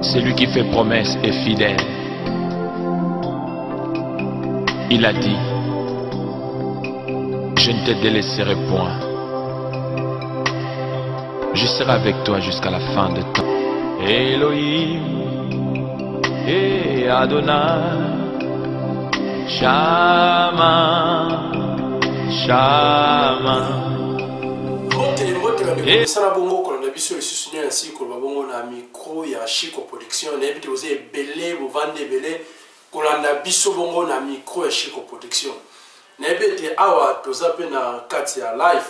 Celui qui fait promesse est fidèle. Il a dit, je ne te délaisserai point. Je serai avec toi jusqu'à la fin de temps. Elohim et Adonai, Shama, Shama. Et ça n'a bongo qu'on a vu sur le soutien ainsi qu'on va bongo na micro ya Chico Production. On a vu que vous avez belé, vous vendez belé. Qu'on a biso bongo na micro ya Chico Production. On a vu que awa tous appels na katia live,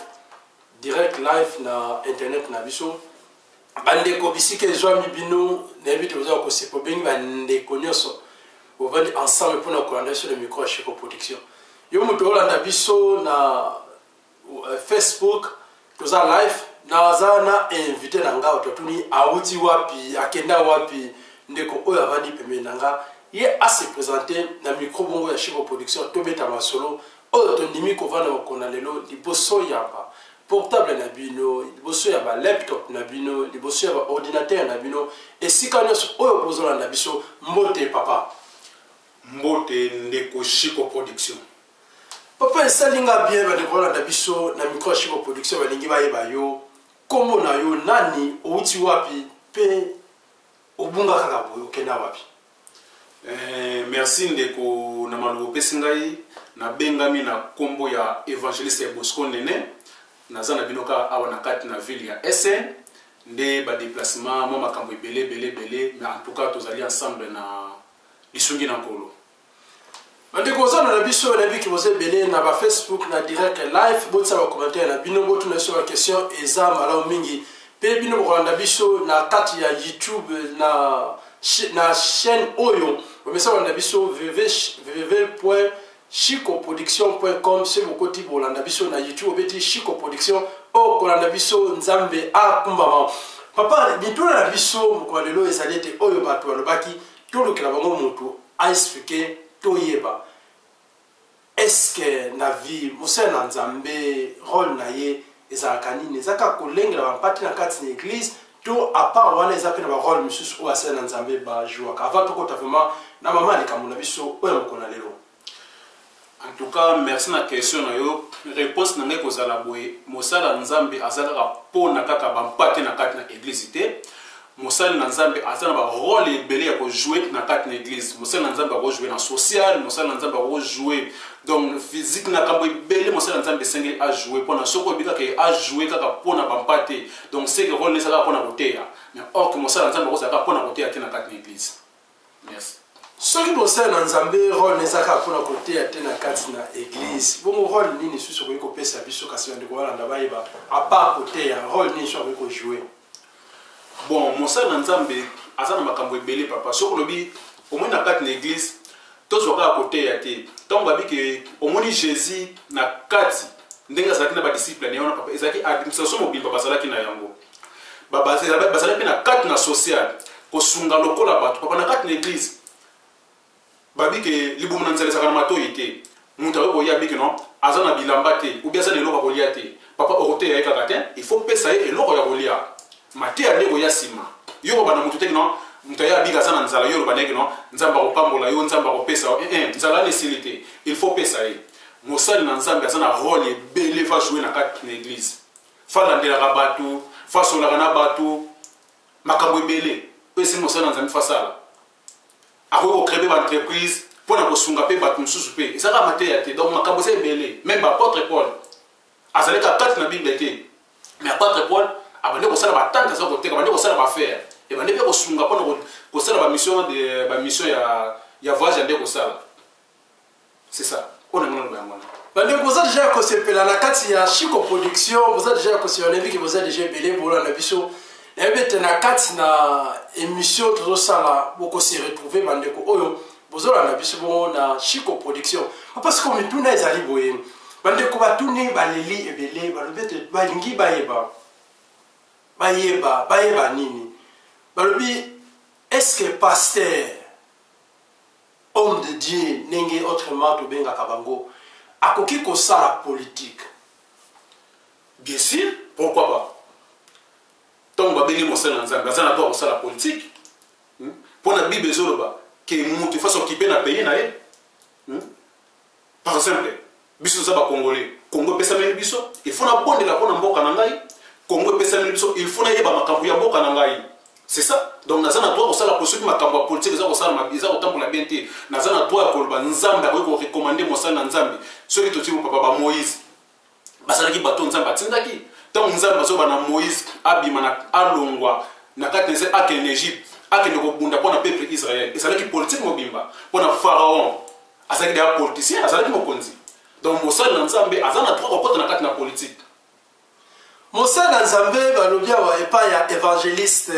direct live na internet na biso. Bande ko bisike joa mibino. On a vu que vous avez aussi pour bien bande konyoso. Vous vendez ensemble pour nous collaborer sur le micro ya Chico Production. Yo mo to na biso na Facebook. Toza live na zana invité nanga ototuni auti wapi akenda wapi ndeko oyo avandi pembeni nanga ye a se présenter na micro bongo ya Chico Production tobeta masolo oyo tondimi kovana makona lelo liboso ya ba portable na bino liboso ya ba laptop na bino liboso ya ba ordinateur na bino esika nyonso oyo bozolanda biso mbote papa mbote ndeko Chico Production. Papa esalinga bien ba de Rolanda biso na micro Chico Production balingi bayeba yo kombo na yo nani outi wapi pe obunga kaka boyo kenda wapi. Merci ndeko na malubo pesingai na bengami na kombo ya Evangeliste Bosco Nene nazana binoka awa na kati na ville ya SN nde ba déplacement mo makambo belé mais en tout cas tozali ensemble na lisungi na nkolo. Ndeko zana na biso na biki boze belé na ba Facebook na direct live botsa ba commentaire na bino botu na sur la question eza malamu mingi pe bino bokolanda biso na kati ya YouTube na chaîne oyo bomesa na biso www.chicoproduction.com c'est beaucoup ti bolanda biso na YouTube beti Chico Production o kolanda biso nzambe a kumbama papa bituna na biso mokwa lelo ezalete oyo bato balobaki tolukela bango moto a expliquer toyeba est-ce que na vie musena nzambe rôle na ye ezalaka nini ezaka kolengela bampati na kati na église to à part wana ezaka na ba rôle misusu oyo asena nzambe bajuaka avant tokota vraiment na mama likambo na biso oyo mokona lelo. En tout cas merci na question na yo réponse na ngai kozala boye mosala nzambe azalaka pona kaka bampati na kati na église te mosali na nzambe azana ba rôle ebele ya ko jouer na kati na église mosali na nzambe ko jouer na social mosali na nzambe ko jouer donc physique na kambo ebele mosali na nzambe sengeli a jouer pona soko bika ke a jouer kaka pona bampate donc c'est que rôle nesaka pona koteya mais or que mosali na nzambe ko saka pona koteya te na kati na église. Merci. Soki mosali na nzambe rôle nesaka pona koteya te na kati na église bongo rôle nini susu ko pesa biso kasi ndeko wala ndabaiba à part koteya rôle nini so ko jouer. Bon, mosali na nzambe aza na makambo ebele papa soko lobi omoni na kati na église tozwaka côté ya te ntango babi ke omoni Jésus na kati ndenge azalaki na badisciple na yona papa ezalaki administration mobile papa azalaki na yango bazalaki na kati na social kosunga lokola bato papa na kati na église babi ke libumu na nzela ezalaka na matoi te moto akoki koya biki non aza na bilamba te ou bien aza na eloko ya kolia te papa okoteya ye kaka te il faut pesa ye eloko ya kolia matia ndeko ya sima yo bana mutu teki no mutu ya biga sana nzala yo baneki no nzamba ko pambola yo nzamba ko pesa nzala ne silité il faut pesa ye mosali na nzambe azana rôle ebele va jouer na kati na église fa landela ka batu fa sola kana batu makambo ebele pesi mosali na nzambe fa sala ako créer ba entreprise pona ko sunga pe batu mususu pe ezaka matia te donc makambo c'est ebele même apôtre Paul azaleka kati na Bible te mais apôtre Paul abande ko sala batanga za ko teka bande ko sala ba faire et bande pe ko sunga pona ko sala ba mission ya voyage ande ko sala c'est ça on a mon ngwana bande ko za déjà ko sepela na kati ya Chico Production vous êtes déjà ko si on a vu que vous êtes déjà belé bola na biso na bete na kati na émission to sala boko se retrouver bande ko oyo bozola na biso bon na Chico Production parce que comme tout na ezali boye bande ko batuni baleli ebele balobete balingi bayeba bayeba nini balobi est-ce que pasteur homme de Dieu nenge autrement to benga kabango akoki ko sala politique. Bien sûr, pourquoi pas. Donc babengi mosala nzambe azana to ko sala politique pour la Bible ezoloba que mutu façon occuper na pays na ye. Par exemple, biso za ba congolais, Congo pesa meli biso, il faut na bonde la pona mboka na ngai. Congo pesa meli biso, il faut na yeba makambo ya mboka na ngai. C'est ça. Donc nazana droit ko sala poursuite makambo politique za ko sala mabiza ko tambola bien te. Nazana droit ko ba nzambe ko recommander mo sala nzambe. Soki to ti papa ba Moïse. Basalaki bato nzambe atindaki. Tant nzambe bazoba na Moïse abima na alongwa na katese en Égypte. Akende ko bunda pona peuple Israël. Ezalaki politique mobimba pona pharaon. Azalaki des politiciens, azalaki mokonzi. Donc mosala nzambe azana droit ko kota na kati na politique. Mosala nzambe balobia wa epa ya évangéliste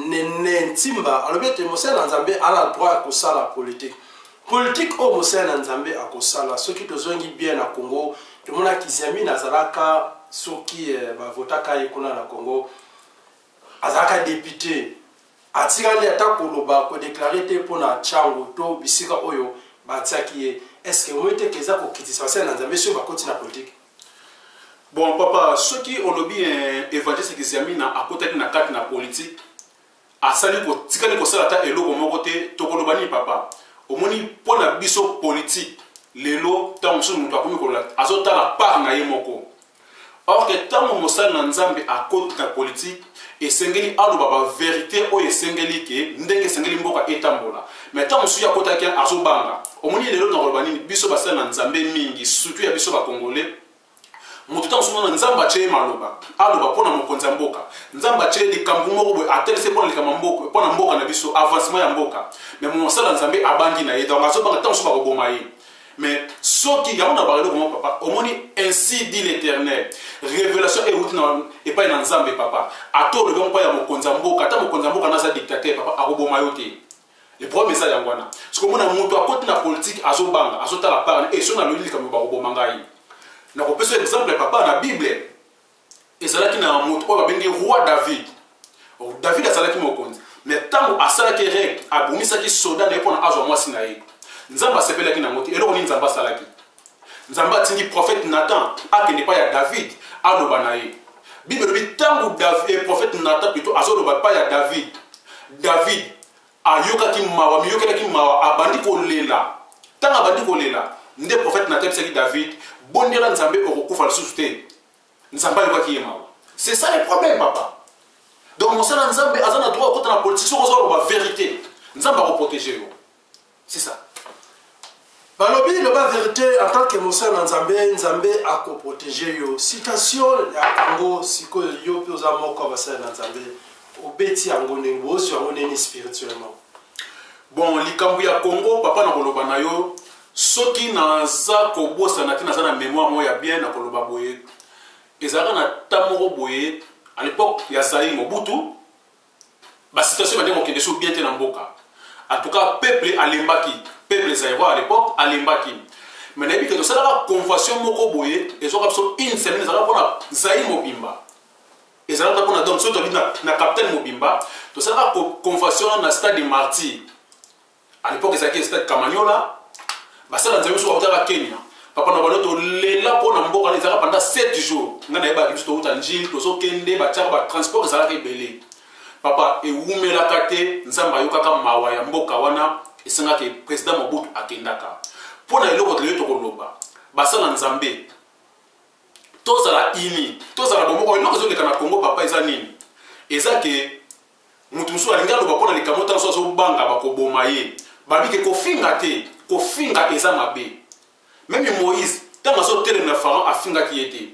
Nene Ntimba alobia te mosala nzambe ala droit ko sala politique. Politique o mosala nzambe akosala soki tozongi bien na Congo tomona Kizami nazalaka soki bavotaka ekuna na Congo azalaka député atikali ata koloba ko déclarer te pona chango to bisika oyo batiaki est-ce que moite keza ko kitisa mosala nzambe sur bakoti na politique. Bon papa, ceux qui ont lobby évangéliste Kizami na akotaki na kati na politique asali ko tikali ko sala ta eloko moko te tokolobani papa omoni pona biso politique lelo ta musu mutu akomi ko la azota la part na ye moko. Or que tant mosala na nzambe akoti na politique esengeli aloba ba vérité o esengeli ke ndenge esengeli mboka etambola. Mais tant musu ya kotaki azobanga omoni lelo na kolobani biso basala na nzambe mingi surtout ya biso ba congolais. Mututa musumana nzamba che maloba aloba pona mokonza mboka nzamba che likambu moko boy atelese pona likambu mboka pona mboka na biso avancement ya mboka mais mosala nzambe abangi na ye donc azobanga tant musuba koboma ye mais soki ya mona barelo comme papa omoni ainsi dit l'Éternel révélation et route et pas na nzambe papa atolo le pa ya mokonza mboka ta mokonza mboka na za dictateur papa akoboma yo te. Le problème ça yangwana parce que mona mutu akoti na politique azobanga azotala parle et so na loli likambu ba koboma ngai. Na kopesa exemple papa na Bible ezalaki na moto oyo babengi roi David. David azalaki mokonzi mais tango asalaki règle abumisaki soldat na pona azwa mwasi na ye nzamba sepelaki na moti eloko ni nzamba salaki nzamba tingi prophète Nathan akende pa ya David aloba na ye Bible bi tango David prophète Nathan plutôt azoloba pa ya David ayokaki mawa miyokaki mawa abandi ko lela tango abandi ko lela nde prophète Nathan bisaki David bondela nzambe okokufa lisusu te nzambe ayokaki ye mawa. C'est ça le problème papa. Donc mosala nzambe azana droit kota na politique soko zoloba vérité nzambe akoprotéger yo. C'est ça. Balobi loba vérité en tant que mosala nzambe nzambe akoprotéger yo. Citation ya Congo siko yo pe oza moko basala nzambe obeti yango nengo osi yango neni spirituellement. Bon likambu ya Congo papa na koloba na yo soki naza kobosa na tina za na mémoire moya bien na koloba boye ezalaka na tamoko boye à l'époque ya Zaïre Mobutu ba situation bande mokende so bien te na mboka en tout cas peuple alembaki peuple zaïrois à l'époque alembaki mais na bika to sala convention moko boye ezoka biso une semaine ezalaka pona Zaïre Mobimba ezalaka pona donc so to na capitaine Mobimba to sala convention na stade de Martyrs à l'époque ezalaki stade Kamanyola basala nzambe so bakota Kenya papa na baloto lela pona mboka na ezaka pendant 7 jours ngana yeba biso to uta njili to so kende ba tshaka ba transport ezalaka ebele papa ewumela kate nzamba yokaka mawa ya mboka wana esenga ke président Mobutu akendaka pona eloko tele to koloba basala nzambe tozala ini tozala bomoko eloko zo leka na Congo papa eza nini eza ke mutu musu alinga loba pona likamota so banga bakoboma ye babike kofinga te kofinga eza mabe. Même Moïse, tant que tel na pharaon afinga qui était.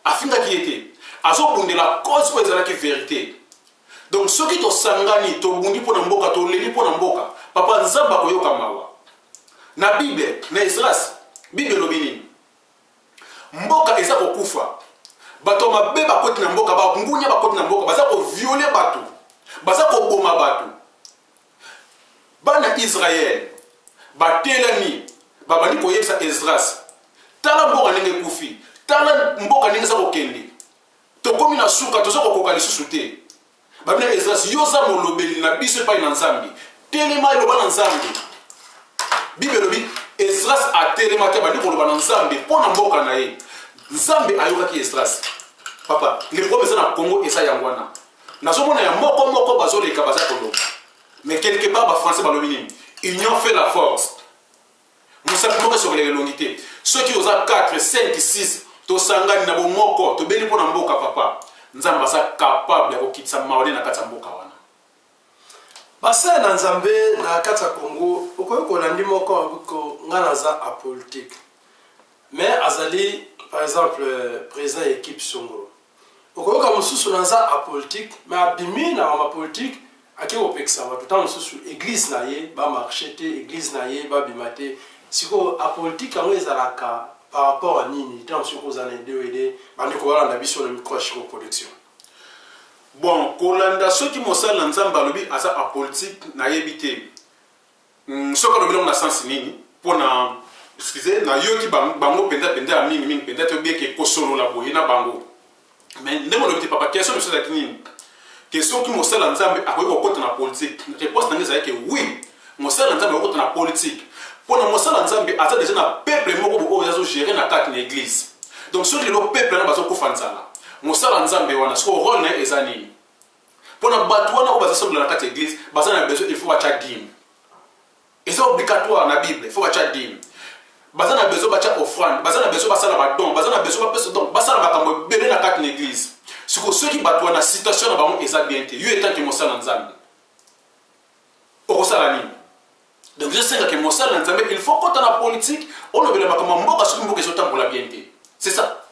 Afinga qui était. Azo bunde la cause pour ezala ki vérité. Donc ceux qui to sangani to bundi pona mboka to leli pona mboka, papa nzamba koyoka mawa. Na Bible, na Esdras, Bible lobini. Mboka eza kokufa. Bato mabe bakoti na mboka, ba ngunya bakoti na mboka, baza ko violer bato. Baza ko boma bato. Bana Israël batelani babandi koyebisa Esdras tala mboka ndenge kufi tala mboka ndenge sa kokende tokomi na suka toza kokoka lisusu te babina Esdras yoza molobeli na biso epai na nzambe telema eloba na nzambe Bible lobi Esdras atelema te bandi koloba na nzambe mpo na mboka na ye nzambe ayokaki Esdras papa le problème eza na Congo eza yango wana nazomona ya moko bazoleka baza koloba Mais quelque part, les Français, union fait la force. Nous savons sur les longuités. Ceux qui ont 4, 5, 6, to sangani na bomoko, to beli pona mboka papa. Nzamba sa capable de quitter sa maole na kata mboka wana. Basa na Nzambe na kata Congo, okoyo ko landi moko ko ngana za apolitique. Mais azali par exemple président équipe Songolo. Okoyo ka mususu na za apolitique, mais abimi na ma politique aki opeksa watu ta mususu église na ye ba marchete église na ye ba bimate. Siko apolitique ango ezalaka par rapport à nini tant sur aux années 2 et 2 bandi ko wala na biso na micro chiko production. Bon, Kolanda ceux qui mosala nzamba lobi asa apolitique na yebité. Ce que nous na sens nini pour na excusez na yo ki bango penda a mingi penda to bien que kosolo la boye na bango. Mais ndemo lobi papa question de cela nini. Question qui mosala nzamba akoyi ko kota na politique. Réponse na ngeza que oui, mosala nzamba ko kota na politique. Pour nous mosala nzambe ata déjà na peuple moko boko ozo gérer na kati na église. Donc sur le peuple na bazo ko fanzala. Mosala nzambe wana so rôle na ezani. Pour na batu wana ko bazo sembla na kati église, baza na besoin il faut acha dîme. Et c'est obligatoire na Bible, il faut acha dîme. Baza na besoin bacha offrande, baza na besoin basala ba don, baza na besoin ba pesa don, basala makambo belé na kati na église. Siko ceux qui batu wana situation na bango eza bien te. Yo étant que mosala nzambe. Okosala nini? Donc je sais que il faut qu'on ait la politique, on a besoin de la bien. C'est ça.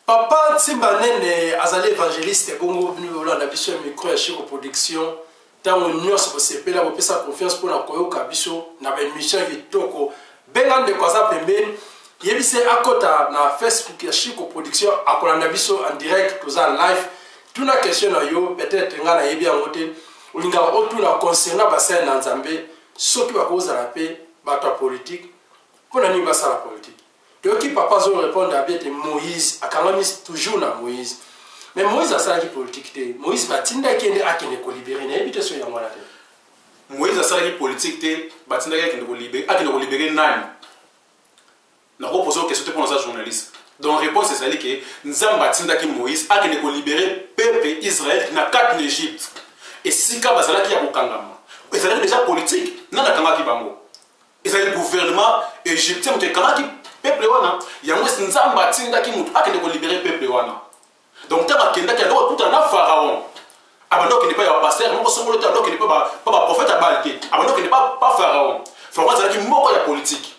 Papa Tsimbanene azali évangéliste Congo venu la biso micro ya Chiko production. Tant on nous se peut la pesa confiance pour la koyoka biso na ba mission vitoko. Bengande kwaza pembeni. Yebise akota na Facebook ya Chiko production akolanda biso en direct toza live. Tuna question na yo peut-être ngana yebi angote. Ulinga otuna concernant bassin na Nzambe. Ceux qui vont causer la paix, la politique, pour la la politique. Donc, qui papa zo répondre à bien Moïse, à quand toujours na Moïse. Mais Moïse a ça qui politique. Moïse va tinda qui est à qui ne libérer, n'habite sur yamwa la tête. Moïse a ça qui politique, va tinda qui ne libérer, à qui ne libérer nani. N'a pas posé une question pour nos journalistes. Donc, réponse c'est celle que Nzamba tinda qui Moïse a qui ne libérer peuple Israël qui n'a qu'à l'Égypte. Et si ka bazala qui a bokangama. Et c'est déjà politique. Non, il y a le gouvernement égyptien qui peuple wana. Il y a un nzamba tinda qui mutu akende ko libérer peuple wana. Donc tant qu'il y a tout un pharaon. Abandon qui n'est pas un pasteur, mon songolo tant qui n'est pas prophète à Balké. Abandon qui n'est pas pharaon. Pharaon c'est qui moko la politique.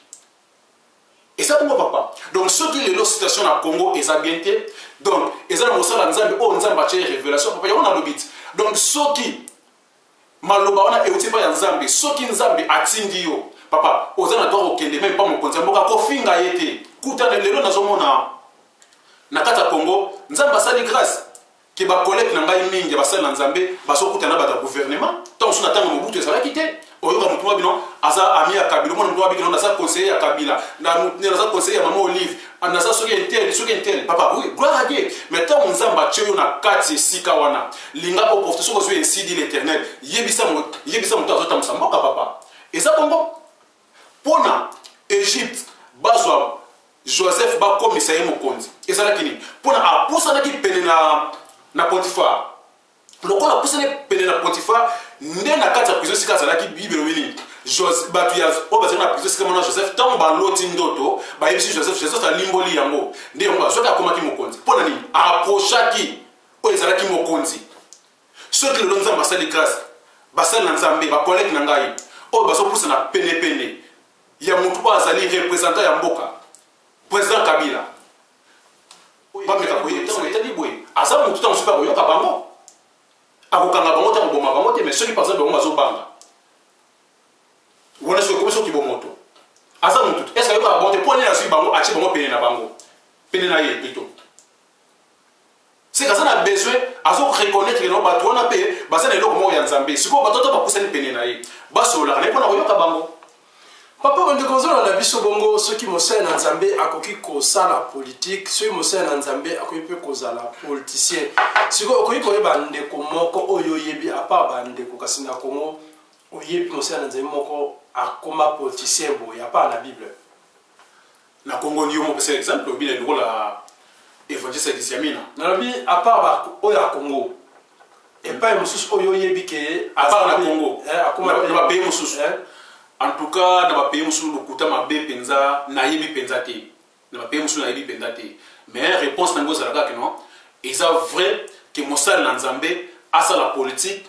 Et ça pour papa. Donc ceux qui les situation à Congo et ça bien été. Donc ils ont mosala nzambe oh nzamba tche révélation papa on a le bit. Donc ceux qui maloba wana euti pa ya nzambe soki nzambe atindi yo papa ozana doit okende même pas mon konza mboka kofinga yete kuta lelo nazomona na kata Congo nzambe asali grâce ke ba collègue na ngai mingi basali na nzambe basokuta na bata gouvernement tant suna tanga mobutu ezala kité oyoka mutu wabino aza ami ya Kabila mwana mutu wabino na sa conseiller ya Kabila na za conseiller ya Maman Olive na sa soki intel papa oui gloire à Dieu mais tant nzamba tcheyo na kati sika wana linga ko profite soko so ainsi dit l'Éternel yebisa mutu azota musamboka papa et ça Congo pona Égypte bazwa Joseph ba commissaire mokonzi et ça la kini pona apusa na ki pene na Potiphar lokola apusa na pene na Potiphar nde na kati ya prison sika azalaki bibelo wini batu ya oyo bazali na prison sika mwana Joseph ntango baloti ndoto bayebisi Joseph alimboli yango nde yango azoki akomaki mokonzi mpo na nini aprochaki oyo ezalaki mokonzi soki lelo nzambe basali grâce basali na nzambe bakolege na ngai oyo bazopusa na penepene ya motu oyo azali représentant ya mboka président Kabila bameka koyeba etali boye aza motu ntango soki akoyoka bango akokanga bango te akoboma bango te mais soki par exemple bango bazobanga wana soki bomoto aza motu est ce que ayoka bango te mpo nini azwi bango atie bango pene na bango pene na ye plutôt c'est que aza na besoin azoreconnaître no bato wana mpe baza na eloko moko ya nzambe sikoyo bato ata bapusani pene na ye basololaka naye mpona koyoka bango papa bandeko ozolanda biso bongo soki mosali na nzambe akoki kosala politique soki mosali na nzambe akoki mpe kozala politicien sikoyo okoki koyeba ndeko moko oyo oyebi apart bandeko kasi na Congo oyebi mosali na nzambe moko akoma politicien boye apart na Bible na Congo ndio mopesa exemple obina lokola évangile Disiamina nalobi apart oyo ya Congo et pas mususu oyo yebike à part la Congo na pays mususu en tout cas na pays mususu lokuta mabe penza na yebi penza te na pays mususu na yebi penza te mais réponse nango zalaka que non eza vrai que mosala na Nzambe asa la politique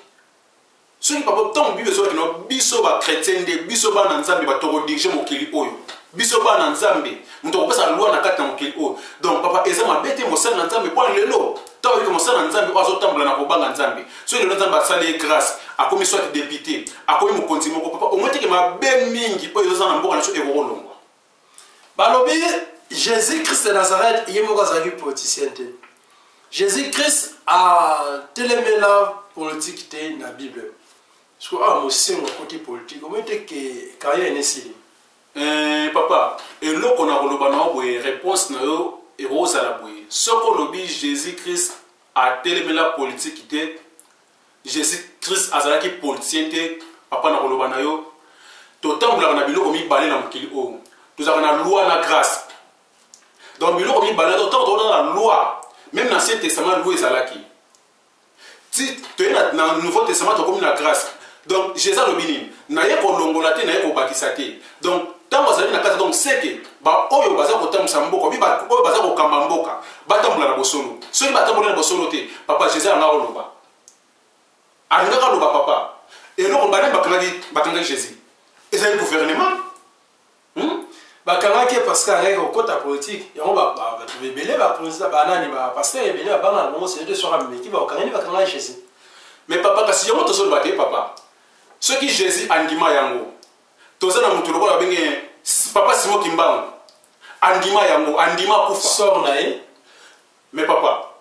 soki papa tant bible so que non biso ba chrétien de biso ba na Nzambe ba toko diriger mokili oyo biso ba na Nzambe muto kopesa loi na kati na mokili oyo donc papa eza mabete mosala na Nzambe point lelo tant que mosala na Nzambe ozo tambola na kobanga Nzambe soki lelo Nzambe asali grâce akomi soit député akomi mokonzi moko papa omwete ke mabe mingi oyo eza na mboka na so ekolongwa balobi Jésus-Christ de Nazareth yemoko azali politicien te Jésus-Christ a télémela politique te na Bible parce que ah mosengo côté politique omwete ke carrière nesili papa eloko na koloba na boye réponse na yo ekozala boye soko lobi Jésus-Christ a télémela politique te Jésus-Christ azalaki politicien te papa na koloba na yo totambolaka na biloko mibale na mokili oyo tozalaka na loi na grâce donc biloko mibale ntango tozala na loi même dans l'Ancien Testament loi ezalaki ti toye na Nouveau Testament tokomi na grâce donc Jésus alobi nini naye kolongola te naye kobakisa te donc ntango azali na kati donc seke baoyo baza kotambusa mboka oyo baza kokamba mboka batambola na bosolo soki batambola na bosolo te papa Jésus alanga oloba alingaka aloba papa eloko banani bakangaki Jésus ezali gouvernement bakangaki parce que avec okota politique yango bato ebele baprésident banani bapasteur ebele babanga na bango c'est de soir ameki bakangani bakangaki Jésus mais papa kasi yango tozoloba te papa soki Jésus andima yango toza na mutu lokola babenge papa Simon Kimbangu andima yango andima kufa sort na ye mais papa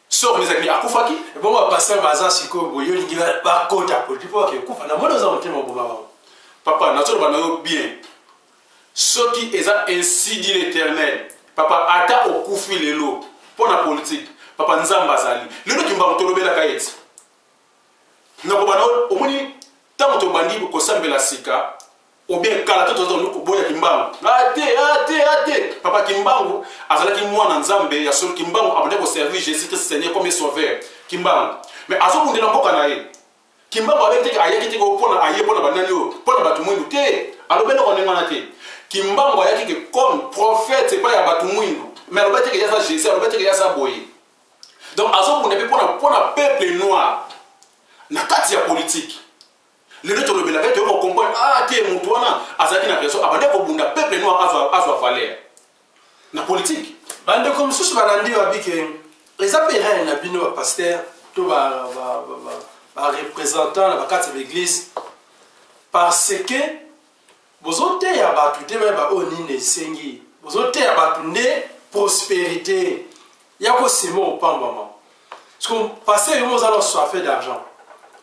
sort nezaki akufaki bon bapasteur baza sikoyo boyo lingi bakota politique po akufa na mona oza motema oboma bango papa nazoloba na yo bien soki eza ainsi dit l'Éternel papa ata okufi lelo mpo na politique papa Nzambe azali lelo Kimbangu tolobelaka ete nakoba na omoni ntango tobandi kosambela sika ou bien kala to tozo boya Kimbangu ate papa Kimbangu azalaki mwana Nzambe ya solo Kimbangu abande ko servir Jésus-Christ Seigneur comme sauveur Kimbangu mais azobundela mboka na ye Kimbangu avec te ayaki te ko pona aye pona banani o pona batu mwindu te alobela ko nengana te Kimbangu ayaki ke comme prophète pas ya batu mwindu mais alobela te ya sa Jésus alobela te ya sa boye donc azobundela pona peuple noir na kati ya politique le nôtre le belabé to comprendre ah te mutu wana azaki na raison abande ko bunda peuple noir azwa valeur na politique bande comme sous balandi babike les apérins na bino pasteur to ba représentant na bakati de l'église parce que bozote ya batu te ba oni ne sengi bozote ya batu ne prospérité ya ko semo opambama parce que pasteur yo mozalo soif d'argent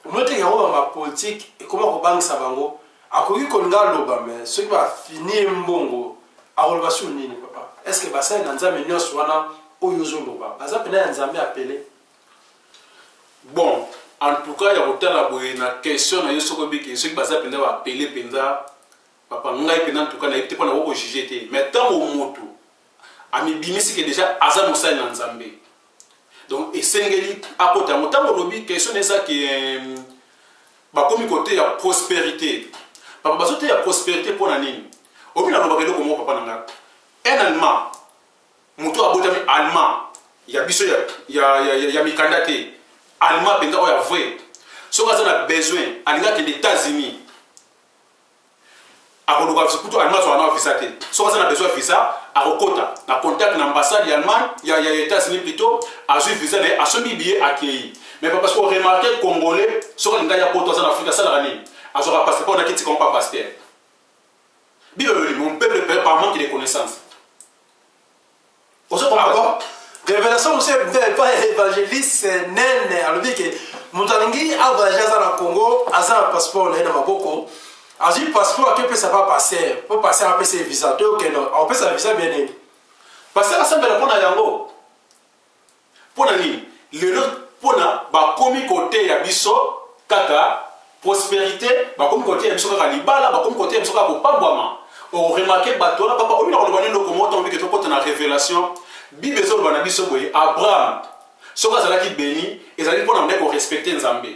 omote ke roba ma politique et comment ko bangisa bango akoki kolinga loba mais ceux qui va finir mbongo akoloba sur nini papa est-ce que basa na Nzambe nyonso wana oyo zo loba baza pena Nzambe appelé bon en tout cas ya kotala boye na question na yeso ko biki ceux qui basa pena ba appeler penza papa ngai pena en tout cas na ite pona ko juger te mais tant au moto ami bimisi que déjà aza mosali na Nzambe donc esengeli akota motango lobi question eza qui bakomi côté ya prospérité papa bazote ya prospérité pona nini obi na lobaka eloko moko papa nanga un allemand moto abotami allemand ya biso ya mikanda te allemand penza oya vrai soki aza na besoin alingaki les États-Unis akoluka kutu allemand so ana visa te soki aza na besoin visa akokota na contact na ambassade ya Allemagne ya États-Unis plutôt azwi visa na asombi billet accueilli mais parce qu'on remarque congolais soki alinga ya poto aza na Afrique asalaka nini azwaka passeport na kiti comme pas pasteur bible mon peuple par manque de connaissances révélation aussi pas évangéliste nene alobi ke mutu alingi avoyage aza na Congo aza na passeport na ye na maboko azwi passeport ake pesa pa passer po passer apesa visa to okeno apesa visa bien nini passer asambela mpona yango mpona nini lelo mpona bakomi kote ya biso kaka prospérité bakomi kote ya biso kaka libala bakomi kote ya biso kaka kopambwama oremarke bato wana papa obi na koloba nini loko moto mbi ke tokota na révélation bible ezoloba na biso boye Abraham soki azalaki béni ezalaki mpona ndeko respecte nzambe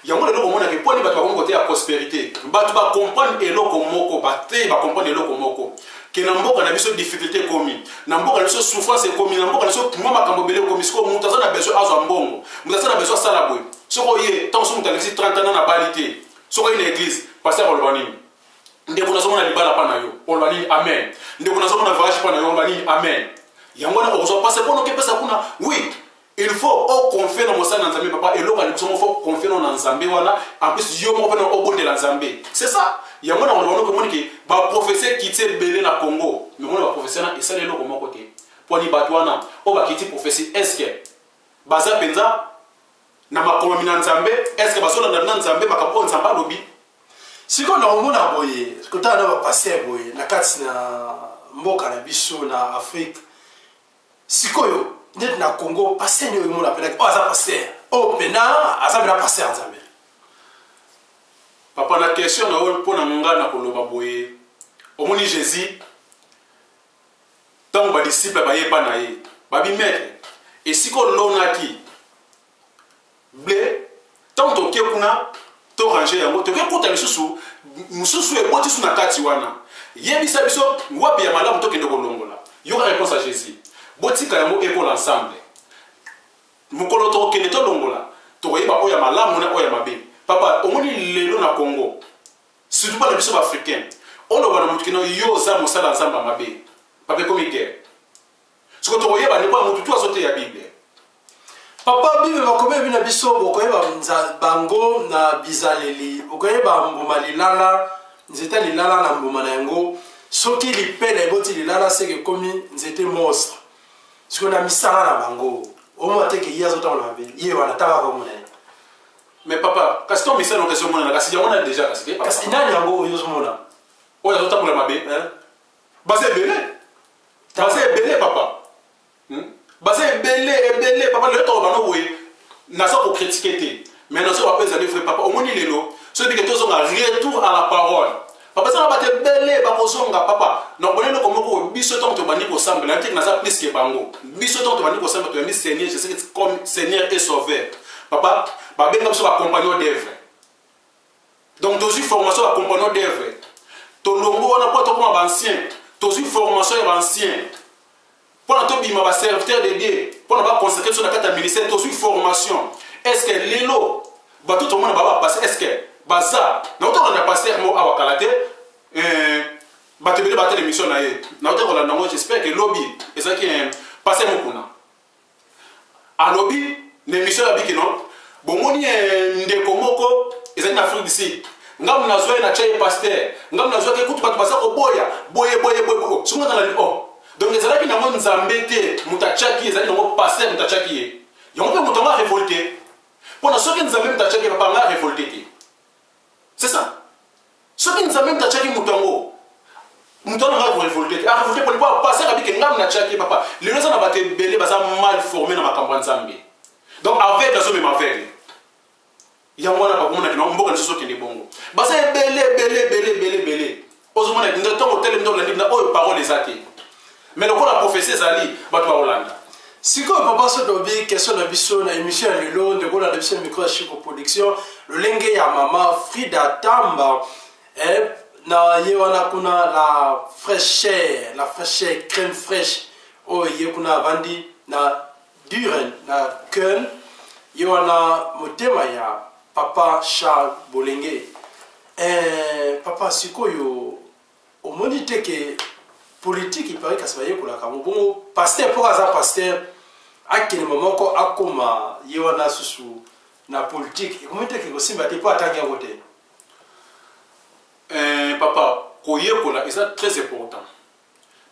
yango lelo komona ke mponi bato bakomi kote ya prospérité bato bacomprendre eloko moko bate bacomprendre eloko moko ke na mboka na biso difficulté ekomi na mboka na biso souffrance ekomi na mboka na biso mwa makambo ebele ekomi sikoyo moto aza na besoin azwa mbongo moto aza na besoin asala boye soki oye ntango so moto alekisi 30 ans na bali te soki oye na église paster oloba nini ndeko nazomona libala mpa na yo oloba nini amen ndeko nazomona voyage mpa na yo oloba nini amen yango wana okozwa pase mpono okepesa kuna oui il faut confier dans mosala na nzambe papa eloko ali biso faut confier na nzambe wana en plus yo moko pena obondela nzambe c'est ça yango na oloba noko moni ke ba professeur kiti ebele na Congo mais mona ba professeur na esala eloko moko te poni bato wana o ba kiti professeur est-ce que baza penza na makomi na nzambe est-ce que basola na nzambe makapo nzamba lobi siko na omona boye kotana na ba passer boye na kati na mboka na biso na Afrique sikoyo net na Congo passer ni omona pena o aza passer o pena aza bena passer nzambe papa na question na o pona nga na koloba boye omoni Jésus tant ba disciple ba yeba na ye ba bi maître et siko lonaki blé tant to ke kuna to ranger yango to ke kota lisusu mususu e boti suna kati wana yebisa biso wapi ya malamu to kende kolongola yo réponse à Jésus botika yango école ensemble mukolo to kende to longola to yeba oya malamu na oya mabe papa omoni lelo na Congo surtout pas na biso africain on lo bana mutukino yo za musala nzamba mabe papa comme guerre ce que to yeba ne pas mututu azote ya Bible papa bible bakobe bina biso bokoyeba bango na bizaleli bokoyeba mbuma lilala nzeta lilala na mbuma na yango soki lipele eboti lilala seke komi nzete monstre siko na misala na bango omo ateke ye azotanga na mabe ye wana tanga ko mona mais papa kasi to misala no question mona na kasi yango na déjà kasi papa kasi nani yango oyo zomona oyo azotanga na mabe base belé papa base ebele papa le to bano boye na ça pour critiquer te mais non ça va pas les frère papa au moni lelo so dit que tous on a retour à la parole papa ça va pas te belé ba kozonga papa non bonelo comme ko biso to to bani ko semble la tek na ça plus que bango biso to bani ko semble to mi Seigneur je sais que comme Seigneur et sauveur papa ba benga biso ba compagnon d'œuvre donc tous formation ba compagnon d'œuvre to longo on a pas to comme ancien tous formation et ancien pour notre bima va serviteur de Dieu pour ne pas consacrer sur la carte ministère tous formation est-ce que lelo ba tout le monde va passer est-ce que baza na auto on a passé mo awakalate ba te bele ba télévision na ye na auto on a j'espère que lobby et ça qui est passé mo kuna a lobby l'émission la biki non bon moni ndeko moko ezali na Afrique d'ici ngam na zoe na chai pasteur ngam na zoe ke kutu bato basa ko boya boye sunga na oh donc les alaki na mo nzambe te mutachaki ezali na mo pasteur mutachaki ye yango pe mutonga révolté pour na soki nzambe mutachaki papa nga révolté te c'est ça soki nzambe mutachaki mutongo mutonga nga révolté te a révolté pour ne pas passer avec ngam na chaki papa les gens na baté belé baza mal formé na makambo nzambe donc avec la somme aveugle yango na ba mona kina mboka na soki ndi bongo baza belé ozomona ndio tongo tele ndo la ndina oyo parole ezaki mais le la prophétie zali bato Hollande siko papa so dobi question na biso na émission ya lelo ndeko na biso micro ya Chico Production lolenge ya mama Frida Tamba na ye wana kuna la fraîcheur crème fraîche o ye kuna vandi na Duren na Köln ye wana motema ya papa Charles Bolenge papa sikoyo omoni teke politique il paraît qu'à ce moment-là bon pasteur pour hasard pasteur à quel moment ko akoma yewana susu na politique comment est-ce que simba te pas attaquer à côté papa koyekola et ça très important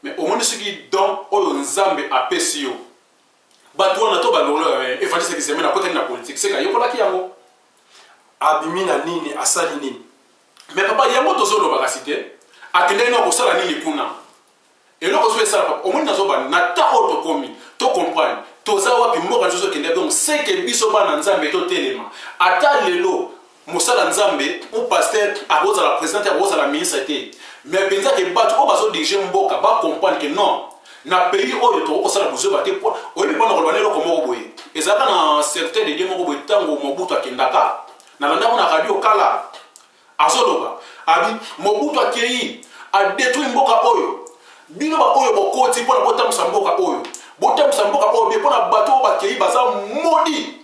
mais au moins ce qui donne oyo nzambe apesio bato wana to balolo evangeliste qui se met na côté na politique c'est ka yekola ki yango abimi na nini asali nini mais papa yango tozolo ba cité akende na ko sala nini kuna et là on ça au moins nazoba na ta auto komi to comprendre to za wapi mboka nzozo kende donc c'est que biso bana nzambe to telema ata lelo mosala nzambe ou pasteur aboza la présidente aboza la ministre té mais penza que bato o bazo diriger mboka ba comprendre que non na pays oyo to ko sala buzo baté pour oyo bana ko banelo ko moko boye ezalaka na certain de dieu moko boye ntango Mobutu akendaka na bandako na radio kala azoloba abi Mobutu akei adétruit mboka oyo bino ba oyo bokoti mpona botambusa mboka oyo botambusa mboka oyo be mpona bato oyo bakei baza modi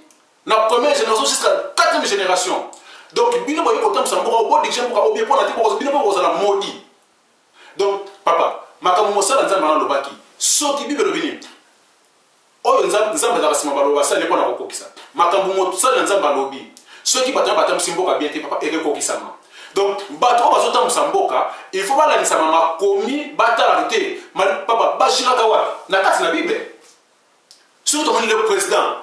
na première génération jusqu'à quatrième génération donc bino bayo kotambusa mboka oyo bodirige mboka oyo be mpona te bino mpe kozala modi donc papa makambo mosala nzambe alobaki soki bible elobi nini oyo nzambe azalaka nsima baloba asali mpona kokokisa makambo mosala nzambe alobi soki bato batambusi mboka bien te papa ekekokisama donc bato oyo bazotambusa mboka il faut balanisama makomi batalaka te papa bashiraka wa na kati na bible surtout tomoni le président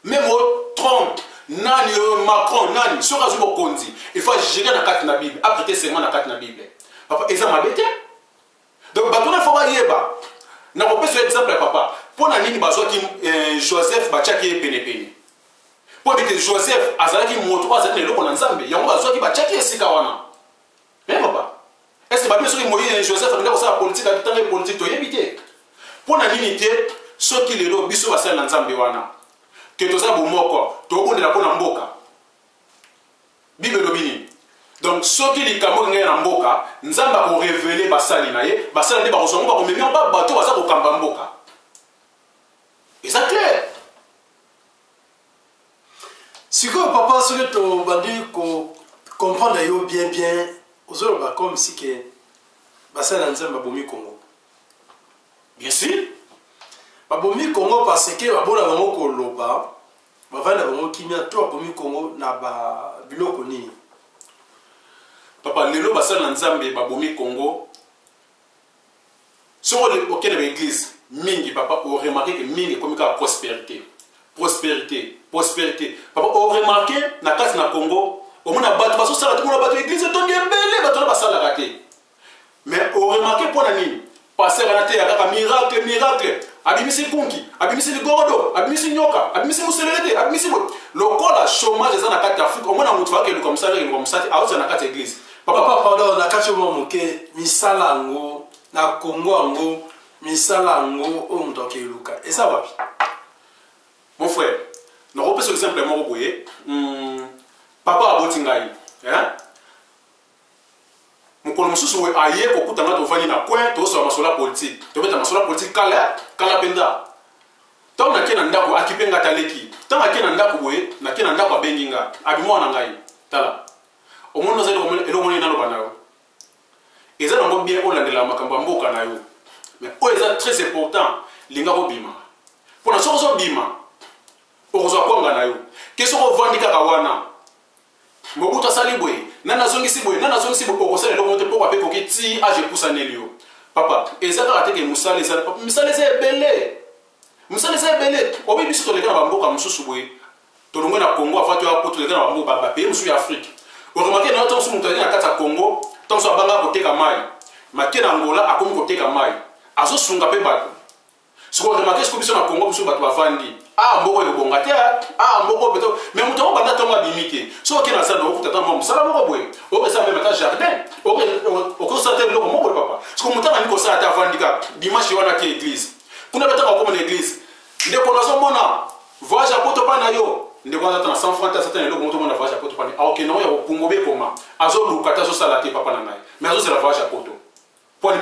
même Trump nani Macron nani soki azwi bokonzi il faut agir na kati na bible aprete serment na kati na bible papa eza mabe te donc bato na il faut bayeba na kopesa exemple ya papa mpona nini bazwaki Joseph batiaki ye penepene mpo ete Joseph azalaki moto oyo azalaki na eloko na nzambe yango bazwaki batiaki esika wana me papa estce babi soki Moïse Joseph akenda kosala politike akitanga politike toyebi te mpona nini te soki lelo biso basali na nzambe wana ke toza bomoko tobondela mpona mboka bible elobi nini donc soki likambo ngai na mboka nzambe akorevele basali na ye basali nde bakozwango bakomemi yango bato baza kokamba mboka eza clair sikoyo papa soki tobandi comprendre yo bien ozoloba comme si ke basali na nzambe babomi Congo bien sûr babomi Congo parce que babona bango koloba bavanda bango kimia to babomi Congo na biloko nini papa lelo basali na nzambe babomi Congo soko okende baeglise mingi papa oremarke ke mingi ekomi kaka prospérité papa oremarke na kati na Congo omona bato bazosala te mona bato eglise etongi ebele bato na basalaka te mais oremarke mpona nini paster ana te ya kaka miracle abimisi kunki abimisi ligorodo abimisi nyoka abimisi muselele te abimisi lokola chômage eza na kati ya Afrique omona moto akeluka mosala aozala na kati ya eglise papa pardon na kati omo moke misala yango na Congo yango misala yango oyo moto akeluka eza wapi mon frère nakopesa exemple moko boye papa aboti ngai mokolo mosusu we aye kokutanga tovandi na coin tozosola masolo ya politike tobeta masolo ya politike kala mpenza ntango nake na ndako akipe nga taleki ntango ake na ndako boye nake na ndako abengi nga abimwa na ngai tala omoni ozali eloko moni naloba na yo eza nango bien olandela makambo ya mboka na yo mais oyo eza très important linga kobima mpona soki ozobima okozwa kwanga na yo ke soki ovandi kaka wana Mobutu asali boye nani azongisi boye okosala eloko te mpo ape koki ti age epusaneli yo papa eza kaka teke mosala eza ebele obi biso toleka na bamboka mosusu boye tolongwe na Congo afa toyapo toleka na bamboka bapaye mosusu ya Afrique oremake na yo ntango mosusu moto azali na kati ya Congo ntango mosusu abanga koteka mai make na Angola akomi koteka mai azosunga mpe bato siko oremake siko biso na Congo mosusu bato bavandi mboko elobonga te mboko peto mais moto yango banda ntango abimi te soki okende na sala okuta ntango mosala moko boye okosala meme ata jardin okosala te eloko moko papa siko moto angani kosala te avandi kaka dimanche wana ke église kuna betaka okoma na église ndeko nazomona voyage ya poto mpa na yo ndeko aza ta na 100 francs te asata na eloko moto omona voyage ya poto mpa na okende yango ya kopungo bekoma azoluka te azosala te papa na ngai mais azozela voyage ya poto mponi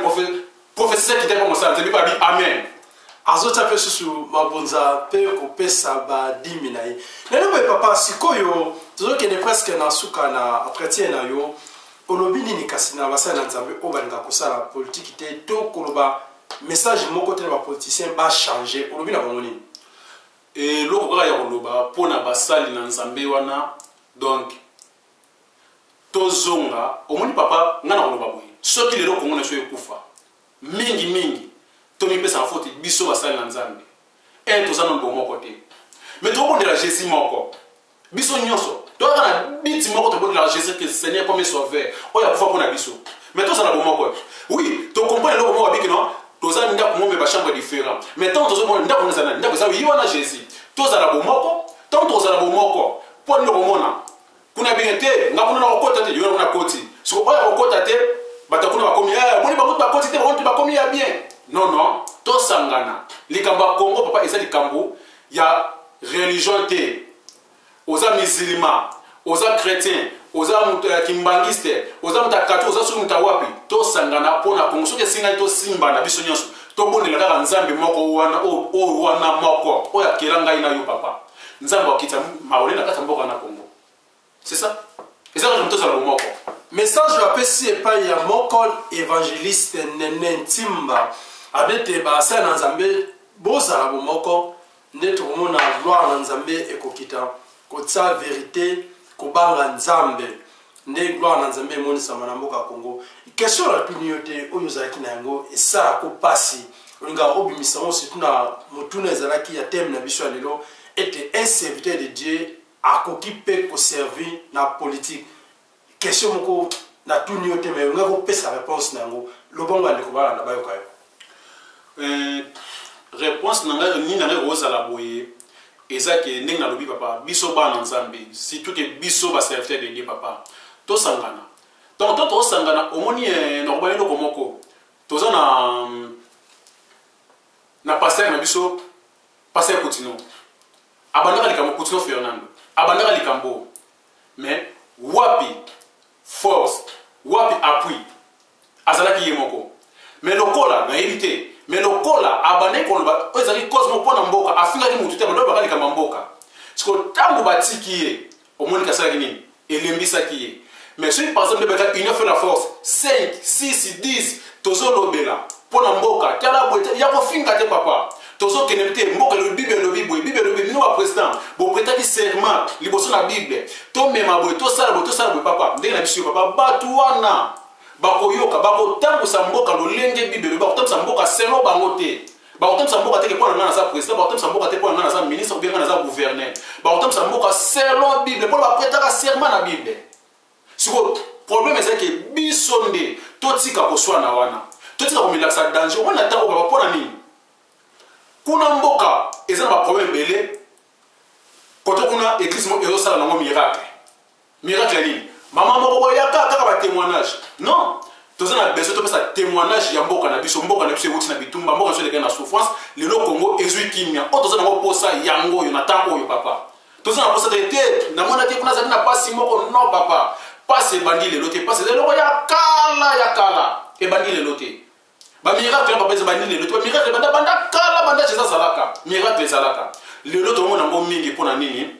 professeur kite mpo mosala nzambe babi amen azota pe susu mabonza pe kopesa badimi na ye lelo boye papa sikoyo tozokende presque na suka na entretien na yo olobi nini kasi na basali na nzambe oyo balinga kosala politiki te to koloba message moko te na bapoliticien bachange olobi na bango nini eloko kaka ya koloba mpona basali na nzambe wana donc tozonga omoni papa nga na koloba boye soki lelo kongo na so ekufa mingi tomipesa na faute biso basali na nzambe toza na moko te mais tokobondela Jésus moko biso nyonso toyaka na biti moko tokobondela Jésus que Seigneur comme sauveur oyo akufa mpona biso mais toza na bomoko oui tocomprendre eloko moko abiki no toza ndako mo me bachambre différent mais tant tozomona ndako ezala ndako eza yi wana Jésus toza na bomoko tant toza na bomoko mpo nini komona kuna bien te nga kuna na kokota te yo na koti so oyo kokota te batakuna bakomi moni bakutu bakoti te bakutu bakomi ya bien non tosangana likambo ya Congo papa eza likambo ya religion te oza musulman oza chrétien oza mutu ya kimbangiste oza mutu akatu oza soki mutu awapi tosangana mpona kongo soki esingani tosimba na biso nyonso tobondela kaka nzambe moko wana oyo wana moko oyo akela ngai na yo papa nzambe akita maole na kati ya mboka na kongo c'est ça eza kaka tozala bomoko message bapesi epai ya moko évangéliste Nene Ntimba abete basala na nzambe bozala bomoko nde tokomona gloire na nzambe ekokita kotia vérité kobanga nzambe nde gloire na nzambe emonisama na mboka Congo. Question rapide yo te oyo ozalaki na yango esalaka mpasi olinga obimisango surtout na motuna ezalaki ya teme na biso ya lelo ete un serviteur de Dieu akoki mpe koservi na politique. Question moko na tuni yo te me onga kopesa réponse na yango lobongo andeko balanda bayoka yo. Réponse na ngai nini na ngai kozala boye eza ke ndenge nalobi papa biso bana nzambe surtout ke biso baserviteur de Dieu papa tosangana donc to tosangana omoni nakobana eloko moko toza na pasteur na biso pasteur Coutinho abandaka likambo Coutinho Fernando abandaka likambo mais wapi force wapi appui azalaki ye moko mais lokola nayebi te mais lokola abandaki koloba oyo ezalaki cosmo mpo na mboka afingaki mutu te balobi bakali likambo mboka siko ntango batiki ye omoni kasalaki nini elembisaki ye mais soki par exemple beka union fait la force 5 6 10 tozolobela mpo na mboka tala boye ya kofinga te papa tozokende te mboka elobi bible elobi boye bible elobi bino baprésident bopretaki serment liboso na bible tomema boye tosala boye papa ndenge na biso yo papa bato wana bakoyoka bakotambusa mboka lolenge bible bakotambusa mboka selo bango te bakotambusa mboka te ke mpo na nga naza président bakotambusa mboka te mpo na nga naza ministre obienga naza gouverneur bakotambusa mboka selo bible mpo na bapretaka serment na bible siko problème ezalaki biso nde totika koswana wana totika komilakisa danger omoni na ntango baba mpo na nini kuna mboka eza na baproblème ebele kote kuna église moko ezosala nango miracle ya nini mama moko boyaka kaka batémoignage non toza na besoin topesa témoignage ya mboka na biso ewuti na bitumba mboka na biso elekai na souffrance lelo kongo ezwi kimia oyo toza nango posa yango oyo na ntango oyo papa toza na posa te namona te kuna azali na pasi moko non papa pasi ebandi lelo te pasi eloko ya kala ebandi lelo te bamiracle ya papa ezabandi lelo te bamiracle banda kala banda ezazalaka miracle ezalaka lelo tomona yango mingi mpo na nini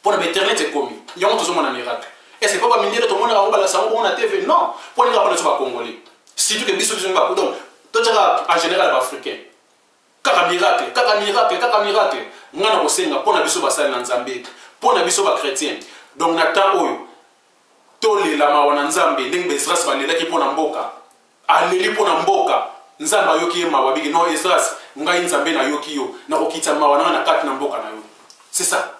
mpo na bainternet ekomi yango tozomona miracle est-ce que pas mindele tomona yango balasa yango na TV non mpo ninga mpona biso bacongolais surtout que biso donc totaka en général baafricain kaka miracle nga na kosenga mpo na biso basali na nzambe mpo na biso bachrétien donc na temps oyo tolelama wana nzambe ndenge baisras balelaki mpo na mboka aleli mpo na mboka nzambe ayoki ye mawa biki no esras ngai nzambe nayoki yo nakokita mawa nanga na kati na mboka na yo c'est ça.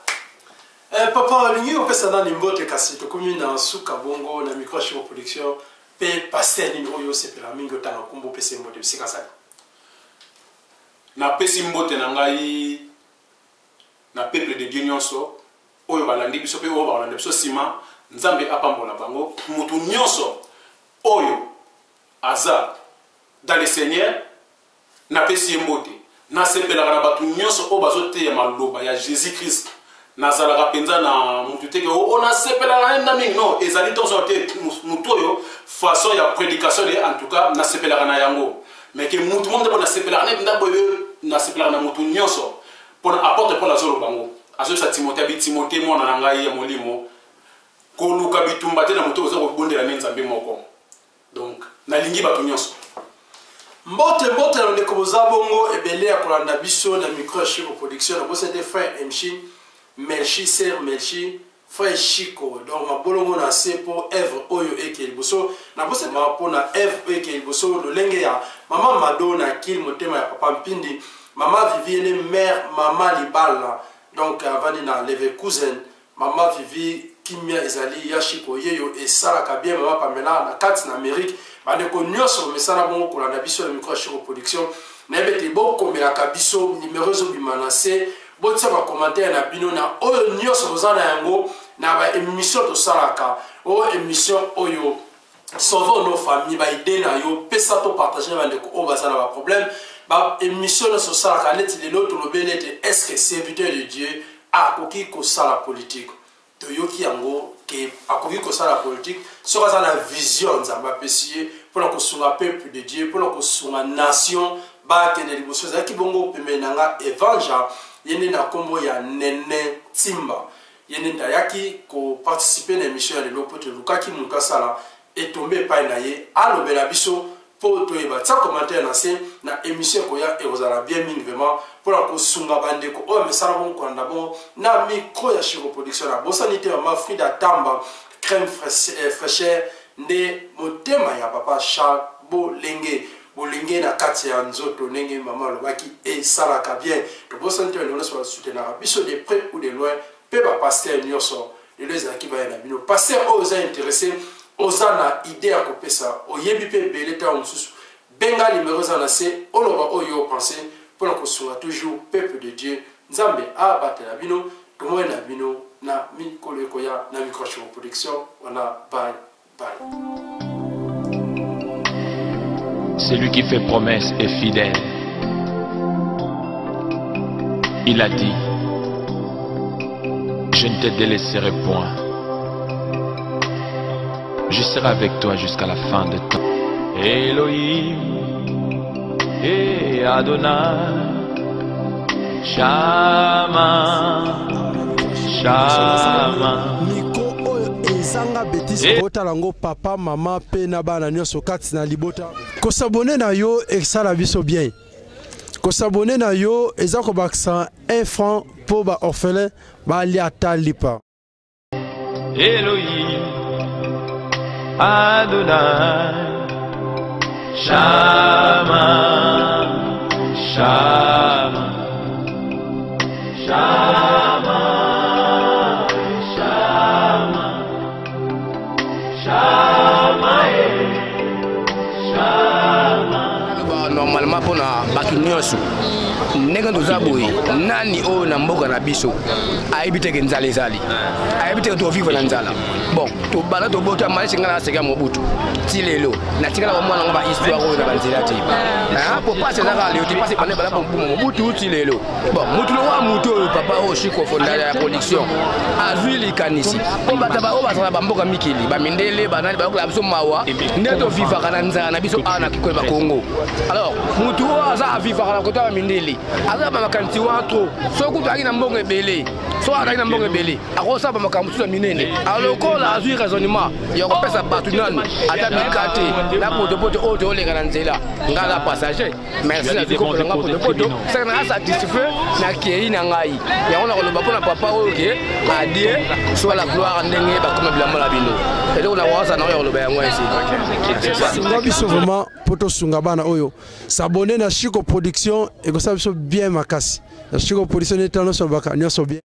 Papa olingi kopesa nani mbote kasi tokomi na suka bongo na micro Chico Production pe pasteur nini oyo osepela mingi otanga kombo opesa mbote bisika sali napesi mbote na ngai na peuple de Dieu nyonso oyo balandi biso pe oyo balandi biso nsima nzambe apambola bango mutu nyonso oyo aza dans le Seigneur napesi ye mbote nasepelaka na bato nyonso oyo bazoteya maloba ya Jésus Christ nazalaka penza na mutu teke onasepelaka na mingi non ezali tonso te mutu oyo façon ya prédication de en tout cas nasepelaka na yango mais ke mutu mo ndebo nasepelaka na ndabo nasepelaka na mutu nyonso pona apporte pour la zolo bango azosa Timothée bi Timothée mwana na ngai ya molimo koluka bitumba te na mutu ozo kobondela nzambe moko donc nalingi bato nyonso mbote na ndeko bozabongo ebele ya kolanda biso na micro Chico Production na bosete frère Melchi Ser Melchi frère Chico donc mabolongo na se po Èvre oyo ekeli boso na bose ma pona Èvre ekeli boso lolenge ya mama Madonna kil motema ya papa Mpindi mama Vivienne mère mama Libala donc avani na Leverkusen mama Vivi kimia ezali ya Chico yeyo esalaka bien mama Pamela na kati na Amérique bandeko nyonso mesana bongo kolanda biso na micro Chico Production na ebete bokomelaka biso numéro zobimana se botia ba commentaire na bino na oyo nyonso bozana yango na ba émission tosalaka oyo émission oyo sauver nos familles ba idée na yo pesa to partager na bandeko oyo bazana ba problème ba émission na so sala kaneti de l'autre lobelete est-ce que serviteur de Dieu a koki ko sala politique to yoki yango ke akoki ko sala politique so ka na vision nzamba pesier pour la kosunga peuple de Dieu pour la kosunga nation ba teneli boso za ki bongo pemenanga évangile yene na kombo ya Nene Timba yene ndayaki ko participer na émission de l'autre lukaki mukasala et tombé pa na ye alobela biso pour toi et ça commentaire na émission koya et vous allez bien mine vraiment pour la kosunga bande ko o mesala bon ko ndabo na micro ya Chico Production na bosanité ma Frida Tamba crème fraîcheur ne motema ya papa Charles Bolenge na kati ya nzoto nenge mama lobaki et salaka bien to bosanité on se soutenir biso de près ou de loin pe ba pasteur nyoso les qui va na bino pasteur aux intéressés Ozana idée à couper ça, au yebipe beleta on sous benga numéro zana c'est oloba oyo penser pour qu'on soit toujours peuple de Dieu nzambe a batela bino tomo na bino na mi kolekoya na micro Chico Production on a bye. Celui qui fait promesse est fidèle. Il a dit, je ne te délaisserai point. Je serai avec toi jusqu'à la fin de temps. Elohim et Adonai, Shama, Shama. Ezanga bêtise botalango papa mama pe na bana nyoso kati na libota. Ko s'abonner na yo esala biso bien. Ko s'abonner na yo ezako baksa 1 franc pour ba orphelin ba ali atalipa. Elohim Adonai, Shama, Shama, Shama, Shama, Shama, Shama. Normalement pour na bakinyosu ndenge tozaboye nani o na mboka na biso ayebite ke nzala ezali ayebite ke to vivre na nzala bon to bala to bota mali singa na seka mobutu ti lelo na tingala ba mwana ngba histoire o na banzela ti po passer na kale ti passer bana bala pour mobutu ti lelo bon mutu lo wa mutu papa o Chico fondala ya production azui likanisi po bata ba o basala ba mboka mikili ba mindele banani ba ko biso mawa ndeto vivre kana nzala na biso ana kiko ba Congo alors mutu o aza vivre kana ko ta mindele aza ba makanti wa trop so ku tagi na mbongo ebele so atagi na mbongo ebele akosa ba makambu tu minene aloko la azui raisonnement ya ko pesa batu nani ata mikate na potopoto o to lenga na nzela ngala passager merci na biko ko nga potopoto ça na satisfait na kei na ngai ya ona ko loba pona papa o ke adie soit la gloire ndenge ba comme bilamba la bino et on a wasa na yo loba ya ngwa ici Ngabi vraiment poto sunga bana oyo s'abonner na Chico Production et ko ça bien makasi. La Chico Production est dans notre bien.